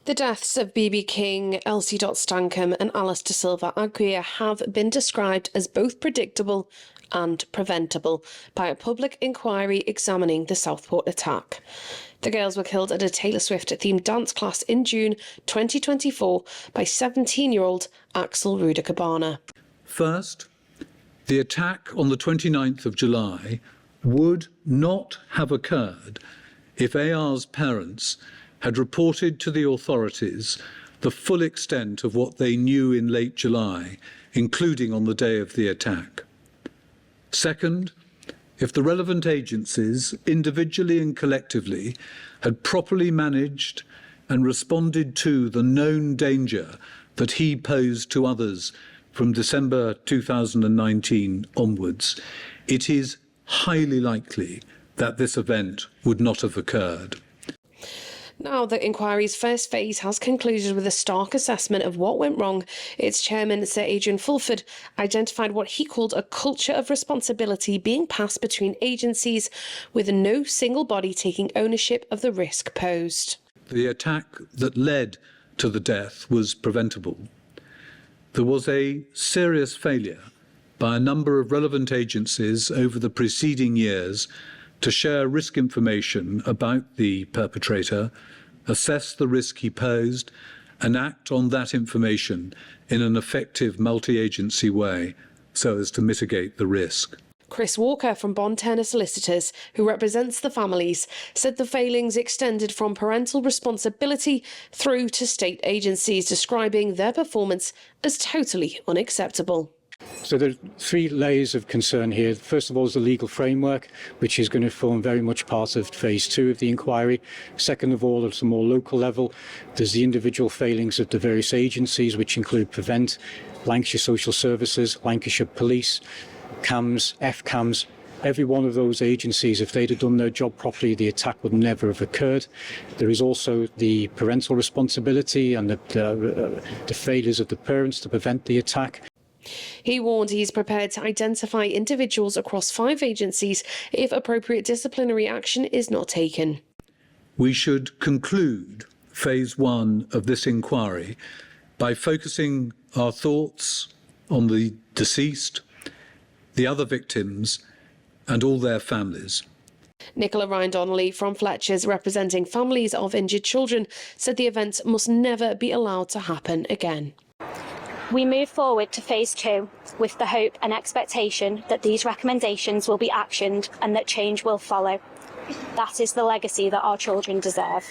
The deaths of BB King, Elsie Stankham and Alice de Silva Aguirre have been described as both predictable and preventable by a public inquiry examining the Southport attack. The girls were killed at a Taylor Swift-themed dance class in June 2024 by 17-year-old Axel Rudacabana. First, the attack on the 29th of July would not have occurred if AR's parents had reported to the authorities the full extent of what they knew in late July, including on the day of the attack. Second, if the relevant agencies, individually and collectively, had properly managed and responded to the known danger that he posed to others from December 2019 onwards, it is highly likely that this event would not have occurred. Now the inquiry's first phase has concluded with a stark assessment of what went wrong. Its chairman, Sir Adrian Fulford, identified what he called a culture of responsibility being passed between agencies, with no single body taking ownership of the risk posed. The attack that led to the death was preventable. There was a serious failure by a number of relevant agencies over the preceding years to share risk information about the perpetrator, assess the risk he posed, and act on that information in an effective multi-agency way so as to mitigate the risk. Chris Walker from Bond Turner Solicitors, who represents the families, said the failings extended from parental responsibility through to state agencies, describing their performance as totally unacceptable. So there are three layers of concern here. First of all is the legal framework, which is going to form very much part of phase 2 of the inquiry. Second of all, at a more local level, there's the individual failings of the various agencies, which include Prevent, Lancashire Social Services, Lancashire Police, CAMS, FCAMS. Every one of those agencies, if they'd have done their job properly, the attack would never have occurred. There is also the parental responsibility and the failures of the parents to prevent the attack. He warned he's prepared to identify individuals across 5 agencies if appropriate disciplinary action is not taken. We should conclude phase 1 of this inquiry by focusing our thoughts on the deceased, the other victims, and all their families. Nicola Ryan Donnelly from Fletcher's, representing families of injured children, said the event must never be allowed to happen again. We move forward to phase 2 with the hope and expectation that these recommendations will be actioned and that change will follow. That is the legacy that our children deserve.